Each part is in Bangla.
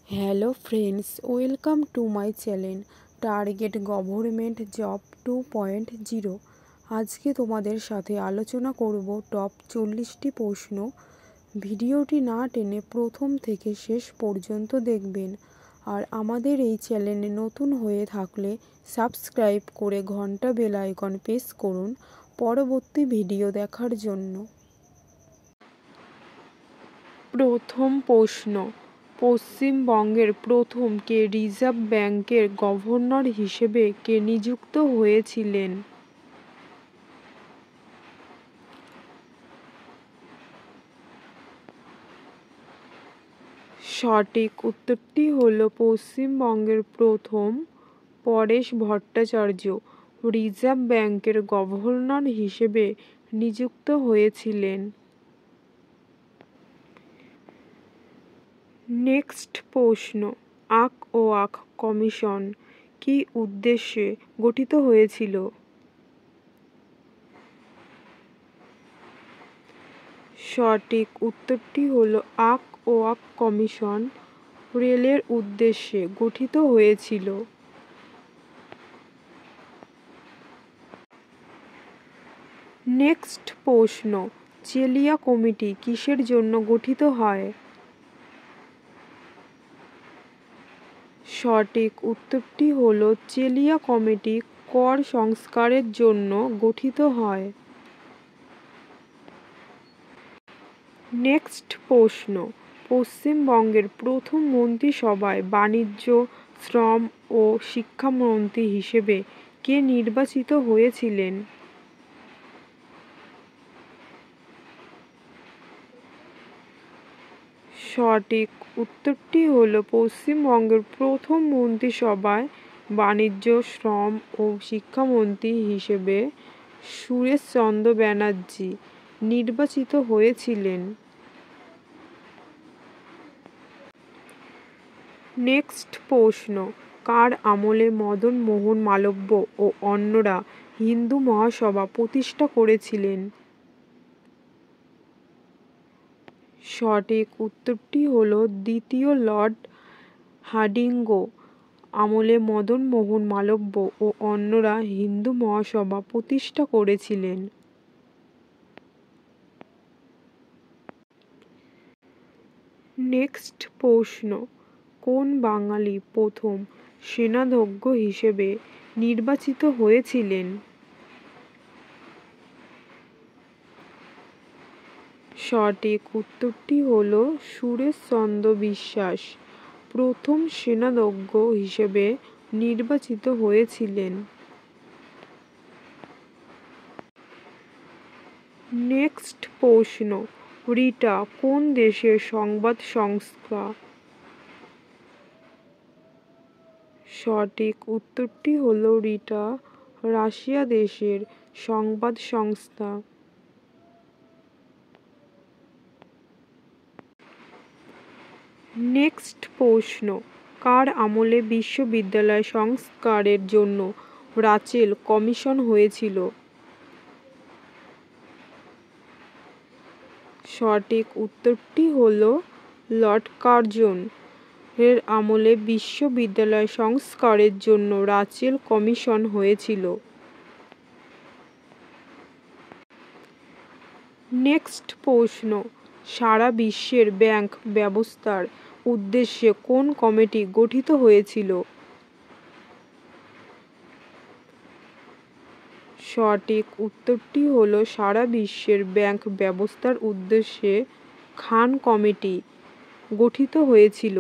Hello friends, welcome to my channel target government job 2.0। আজকে তোমাদের সাথে আলোচনা করব টপ 40টি প্রশ্ন। ভিডিওটি না টেনে প্রথম থেকে শেষ পর্যন্ত দেখবেন। আর আমাদের এই চ্যানেলে নতুন হয়ে থাকলে সাবস্ক্রাইব করে ঘন্টা বেল আইকন প্রেস করুন পরবর্তী ভিডিও দেখার জন্য। প্রথম প্রশ্ন, পশ্চিমবঙ্গের প্রথম কে রিজার্ভ ব্যাংকের গভর্নর হিসেবে কে নিযুক্ত হয়েছিলেন? সঠিক উত্তরটি হল পশ্চিমবঙ্গের প্রথম পরেশ ভট্টাচার্য রিজার্ভ ব্যাংকের গভর্নর হিসেবে নিযুক্ত হয়েছিলেন। নেক্সট প্রশ্ন, ওয়াক কমিশন কী উদ্দেশ্যে গঠিত হয়েছিল? সঠিক উত্তরটি হল ওয়াক কমিশন রেলের উদ্দেশ্যে গঠিত হয়েছিল। নেক্সট প্রশ্ন, চেলিয়া কমিটি কিসের জন্য গঠিত হয়? সঠিক উত্তরটি হল চেলিয়া কমিটি কর সংস্কারের জন্য গঠিত হয়। নেক্সট প্রশ্ন, পশ্চিমবঙ্গের প্রথম মন্ত্রিসভায় বাণিজ্য, শ্রম ও শিক্ষামন্ত্রী হিসেবে কে নির্বাচিত হয়েছিলেন? সঠিক উত্তরটি হল পশ্চিমবঙ্গের প্রথম মন্ত্রিসভায় বাণিজ্য, শ্রম ও শিক্ষামন্ত্রী হিসেবে সুরেশচন্দ্র ব্যানার্জি নির্বাচিত হয়েছিলেন। নেক্সট প্রশ্ন, কার আমলে মদন মোহন মালব্য ও অন্যরা হিন্দু মহাসভা প্রতিষ্ঠা করেছিলেন? সঠিক উত্তরটি হল দ্বিতীয় লর্ড হার্ডিঞ্জ আমলে মদন মোহন মালব্য ও অন্যরা হিন্দু মহাসভা প্রতিষ্ঠা করেছিলেন। নেক্সট প্রশ্ন, কোন বাঙালি প্রথম সেনাধ্যক্ষ হিসেবে নির্বাচিত হয়েছিলেন? সঠিক উত্তরটি হল সুরেশচন্দ্র বিশ্বাস প্রথম সেনাধ্যক্ষ হিসেবে নির্বাচিত হয়েছিলেন। নেক্সট প্রশ্ন, রিটা কোন দেশের সংবাদ সংস্থা? সঠিক উত্তরটি হল রিটা রাশিয়া দেশের সংবাদ সংস্থা। নেক্সট প্রশ্ন, কার আমলে বিশ্ববিদ্যালয় সংস্কারের জন্য রাচেল কমিশন হয়েছিল? সঠিক উত্তরটি হল লর্ড কার্জন এর আমলে বিশ্ববিদ্যালয় সংস্কারের জন্য রাচেল কমিশন হয়েছিল। নেক্সট প্রশ্ন, সারা বিশ্বের ব্যাংক ব্যবস্থার উদ্দেশ্যে কোন কমিটি গঠিত হয়েছিল? সঠিক উত্তরটি হল সারা বিশ্বের ব্যাংক ব্যবস্থার উদ্দেশ্যে খান কমিটি গঠিত হয়েছিল।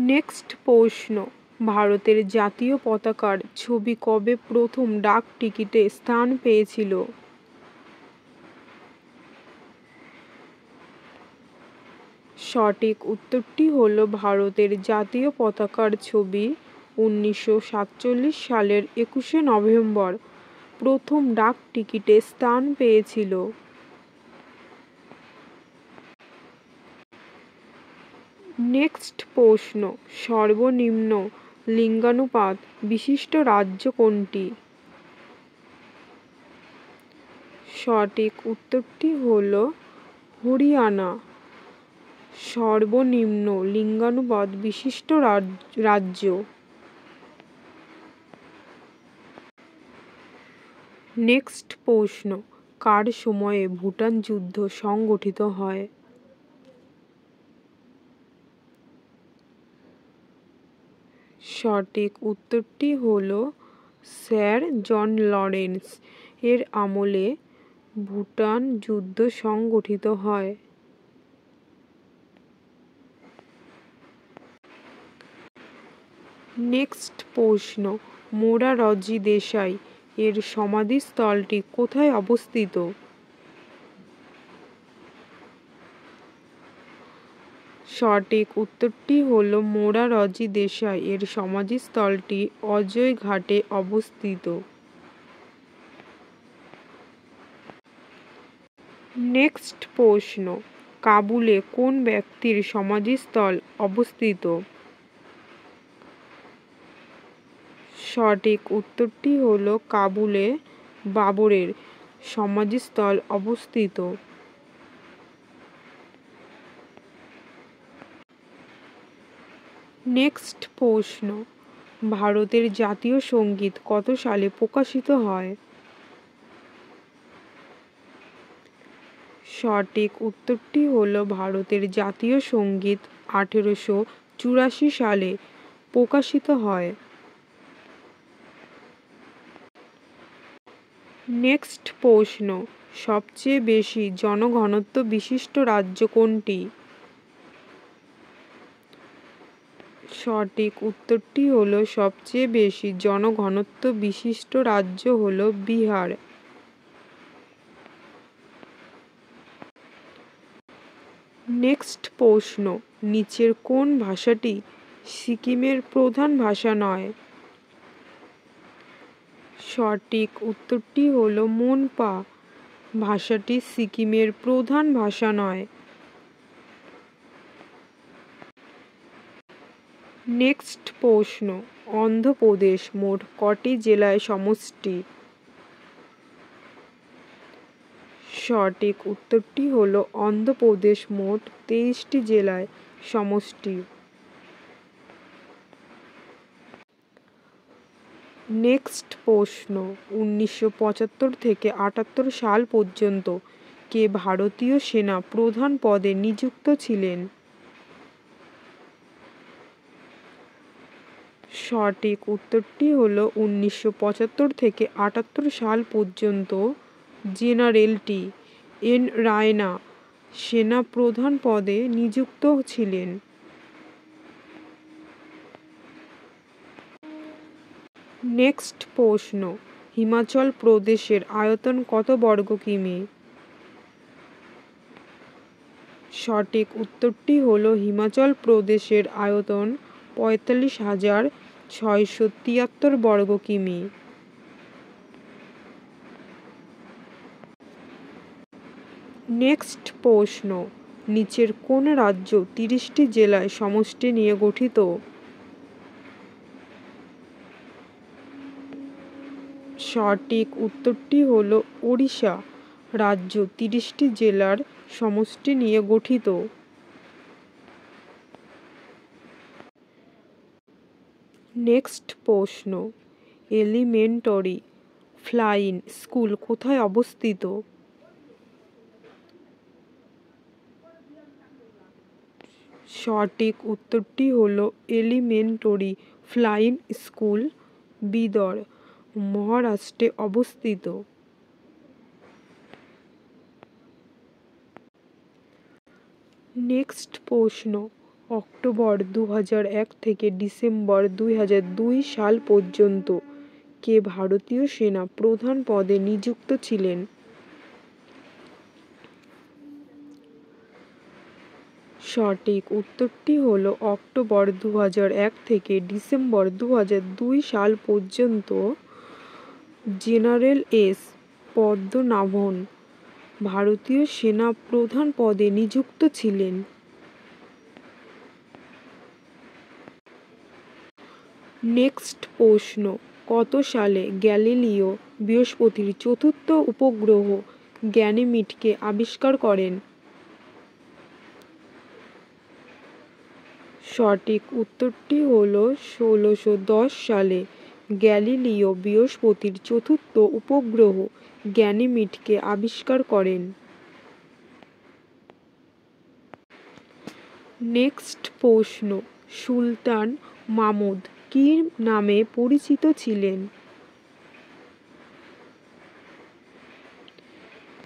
নেক্সট প্রশ্ন, ভারতের জাতীয় পতাকার ছবি কবে প্রথম ডাক টিকিটে স্থান পেয়েছিল? সঠিক উত্তরটি হল ভারতের জাতীয় পতাকার ছবি 1947 সালের 21শে নভেম্বর প্রথম ডাক টিকিটে স্থান পেয়েছিল। নেক্সট প্রশ্ন, সর্বনিম্ন লিঙ্গানুপাত বিশিষ্ট রাজ্য কোনটি? সঠিক উত্তরটি হলো হরিয়ানা। সর্বনিম্ন লিঙ্গানুপাত বিশিষ্ট রাজ্য। নেক্সট প্রশ্ন, কার সময়ে ভুটান যুদ্ধ সংগঠিত হয়? সঠিক উত্তরটি হলো স্যার জন লরেন্স এর আমলে ভুটান যুদ্ধ সংগঠিত হয়। নেক্সট প্রশ্ন, মোরারজি দেশাই এর সমাধিস্থলটি কোথায় অবস্থিত? সঠিক উত্তরটি হলো মোরারজি দেশাই এর সমাধিস্থলটি অজয় ঘাটে অবস্থিত। নেক্সট প্রশ্ন, কাবুলে কোন ব্যক্তির সমাধিস্থল অবস্থিত? সঠিক উত্তরটি হলো কাবুলে বাবরের সমাধিস্থল অবস্থিত। নেক্সট প্রশ্ন, ভারতের জাতীয় সঙ্গীত কত সালে প্রকাশিত হয়? সঠিক উত্তরটি হলো ভারতের জাতীয় সঙ্গীত 1884 সালে প্রকাশিত হয়। নেক্সট প্রশ্ন, সবচেয়ে বেশি জনঘনত্ব বিশিষ্ট রাজ্য কোনটি? সঠিক উত্তরটি হলো সবচেয়ে বেশি জনঘনত্ব বিশিষ্ট রাজ্য হলো বিহার। নেক্সট প্রশ্ন, নিচের কোন ভাষাটি সিকিমের প্রধান ভাষা নয়? সঠিক উত্তরটি হলো মোনপা ভাষাটি সিকিমের প্রধান ভাষা নয়। নেক্সট প্রশ্ন, অন্ধ্রপ্রদেশ মোট কটি জেলায় সমষ্টি? সঠিক উত্তরটি হলো অন্ধ্রপ্রদেশ মোট 23টি জেলায় সমষ্টি। নেক্সট প্রশ্ন, 1975 থেকে 78 সাল পর্যন্ত কে ভারতীয় সেনা প্রধান পদে নিযুক্ত ছিলেন? সঠিক উত্তরটি হলো 1975 থেকে 78 সাল পর্যন্ত জেনারেল টি এন রায়না সেনা প্রধান পদে নিযুক্ত ছিলেন। নেক্সট প্রশ্ন, হিমাচল প্রদেশের আয়তন কত বর্গ কিমি? সঠিক উত্তরটি হলো হিমাচল প্রদেশের আয়তন 45,673 বর্গ কিমি। নেক্সট প্রশ্ন, নিচের কোন রাজ্য 30টি জেলায় সমষ্টি নিয়ে গঠিত? সঠিক উত্তরটি হলো ওড়িশা রাজ্য 30টি জেলার সমষ্টি নিয়ে গঠিত। নেক্সট প্রশ্ন, এলিমেন্টারি ফ্লাইং স্কুল কোথায় অবস্থিত? সঠিক উত্তরটি হলো এলিমেন্টারি ফ্লাইং স্কুল বিদর মহারাষ্ট্রে অবস্থিত। নেক্সট প্রশ্ন, অক্টোবর 2001 থেকে ডিসেম্বর 2002 সাল পর্যন্ত কে ভারতীয় সেনা প্রধান পদে নিযুক্ত ছিলেন? সঠিক উত্তরটি হলো অক্টোবর 2001 থেকে ডিসেম্বর 2002 সাল পর্যন্ত জেনারেল এস পদ্মনাভন ভারতীয় সেনা প্রধান পদে নিযুক্ত ছিলেন। নেক্সট প্রশ্ন, কত সালে গ্যালিলিও বৃহস্পতির চতুর্থ উপগ্রহ গ্যানিমিডকে আবিষ্কার করেন? সঠিক উত্তরটি হলো 1610 সালে গ্যালিলিও বৃহস্পতির চতুর্থ উপগ্রহ গ্যানিমিডকে আবিষ্কার করেন। নেক্সট প্রশ্ন, সুলতান মাহমুদ কী নামে পরিচিত ছিলেন?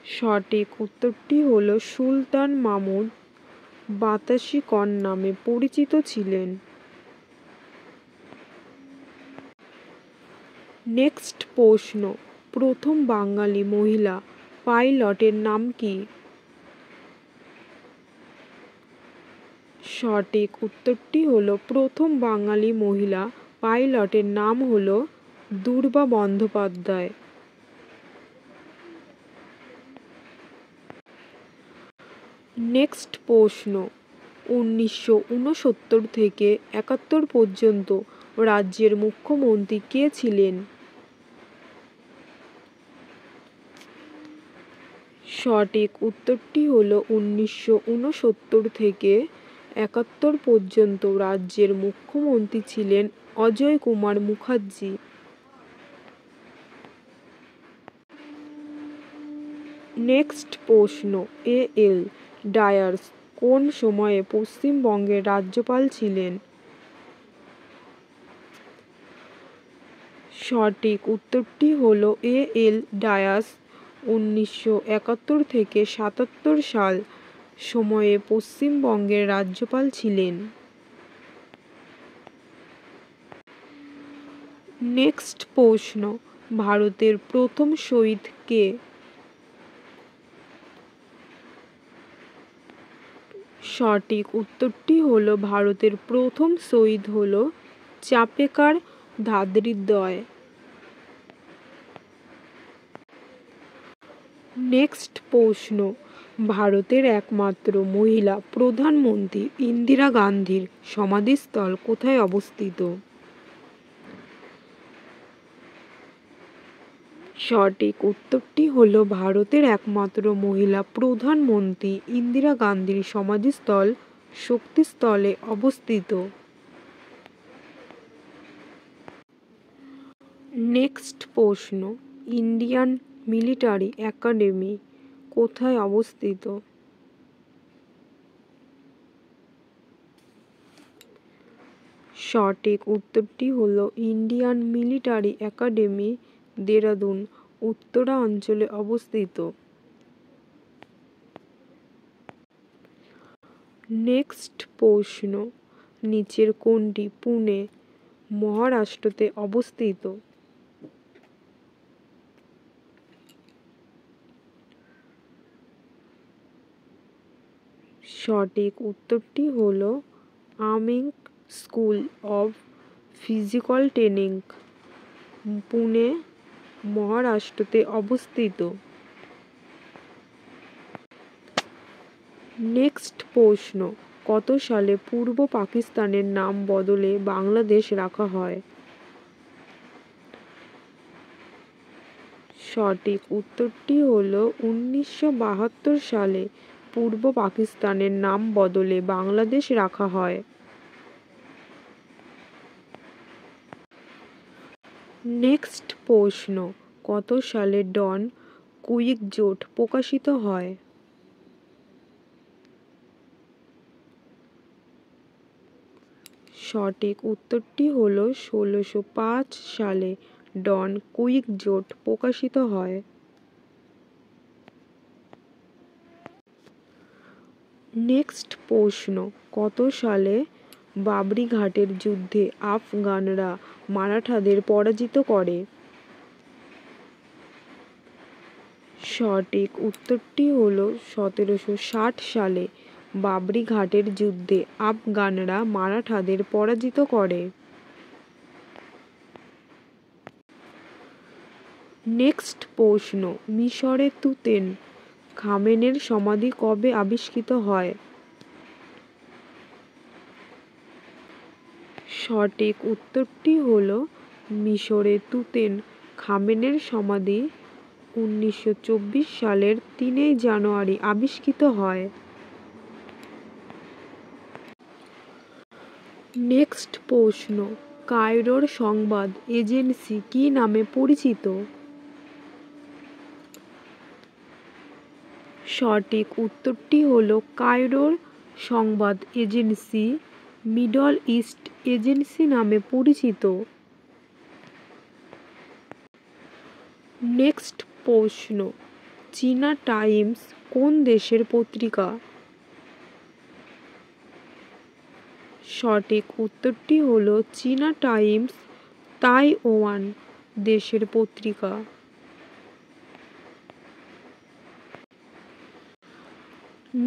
সঠিক উত্তরটি হলো সুলতান মাহমুদ বাতাসি কন নামে পরিচিত ছিলেন। নেক্সট প্রশ্ন, প্রথম বাঙালি মহিলা পাইলটের নাম কি? সঠিক উত্তরটি হলো প্রথম বাঙালি মহিলা পাইলটের নাম হলো দূর্বা বন্দ্যোপাধ্যায়। নেক্সট প্রশ্ন, 1969 থেকে 71 পর্যন্ত রাজ্যের মুখ্যমন্ত্রী কে ছিলেন? সঠিক উত্তরটি হলো 1969 থেকে 71 পর্যন্ত রাজ্যের মুখ্যমন্ত্রী ছিলেন অজয় কুমার মুখার্জি। নেক্সট প্রশ্ন, এ.এল. ডায়াস কোন সময়ে পশ্চিমবঙ্গের রাজ্যপাল ছিলেন? সঠিক উত্তরটি হলো এ.এল. ডায়াস 1971 থেকে 77 সাল সময়ে পশ্চিমবঙ্গের রাজ্যপাল ছিলেন। নেক্সট প্রশ্ন, ভারতের প্রথম শহীদ কে? সঠিক উত্তরটি হলো ভারতের প্রথম শহীদ হলো চাপেকার ধাদ্রিদ্বয়। নেক্সট প্রশ্ন, ভারতের একমাত্র মহিলা প্রধানমন্ত্রী ইন্দিরা গান্ধীর সমাধিস্থল কোথায় অবস্থিত? সঠিক উত্তরটি হলো ভারতের একমাত্র মহিলা প্রধানমন্ত্রী ইন্দিরা গান্ধীর সমাধিস্থল শক্তিস্থলে অবস্থিত। নেক্সট প্রশ্ন, ইন্ডিয়ান মিলিটারি একাডেমি কোথায় অবস্থিত? সঠিক উত্তরটি হলো ইন্ডিয়ান মিলিটারি একাডেমি দেরাদুন উত্তরাঞ্চলে অবস্থিত। নেক্সট প্রশ্ন, নিচের কোনটি পুনে মহারাষ্ট্রতে অবস্থিত? সঠিক উত্তরটি হলো আমিনক school of physical training Pune মহারাষ্ট্রতে অবস্থিত। নেক্সট প্রশ্ন, কত সালে পূর্ব পাকিস্তানের নাম বদলে বাংলাদেশ রাখা হয়? সঠিক উত্তরটি হলো 1972 সালে পূর্ব পাকিস্তানের নাম বদলে বাংলাদেশ রাখা হয়। নেক্সট প্রশ্ন, কত সালে ডন কুইক্সোট প্রকাশিত হয়? সঠিক উত্তরটি হলো 1605 সালে ডন কুইক্সোট প্রকাশিত হয়। নেক্সট প্রশ্ন, কত সালে বাবরি ঘাটের যুদ্ধে আফগানরা মারাঠাদের পরাজিত করে? সঠিক উত্তরটি হলো 1760 সালে বাবরি ঘাটের যুদ্ধে আফগানরা মারাঠাদের পরাজিত করে। নেক্সট প্রশ্ন, মিশরে তুতেন খামেনের সমাধি কবে আবিষ্কৃত হয়? সঠিক উত্তরটি হলো মিশরে তুতেন খামেনের সমাধি 1924 সালের 3 জানুয়ারি আবিষ্কৃত হয়। নেক্সট প্রশ্ন, কায়রোর সংবাদ এজেন্সি কি নামে পরিচিত? সঠিক উত্তরটি হলো কায়রোর সংবাদ এজেন্সি মিডল ইস্ট এজেন্সি নামে পরিচিত। নেক্সট প্রশ্ন, চীনা টাইমস কোন দেশের পত্রিকা? সঠিক উত্তরটি হলো চীনা টাইমস তাইওয়ান দেশের পত্রিকা।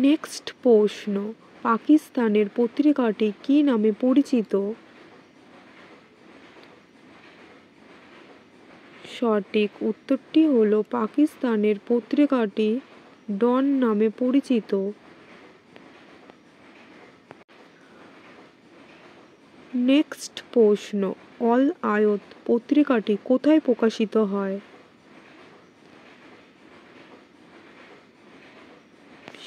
নেক্সট প্রশ্ন, পাকিস্তানের পত্রিকাটি কি নামে পরিচিত? সঠিক উত্তরটি হলো পাকিস্তানের পত্রিকাটি ডন নামে পরিচিত। নেক্সট প্রশ্ন, অল আয়াত পত্রিকাটি কোথায় প্রকাশিত হয়?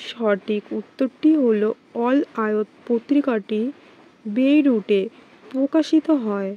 সঠিক উত্তরটি হলো অল আয়াত পত্রিকাটি বেইরুটে প্রকাশিত হয়।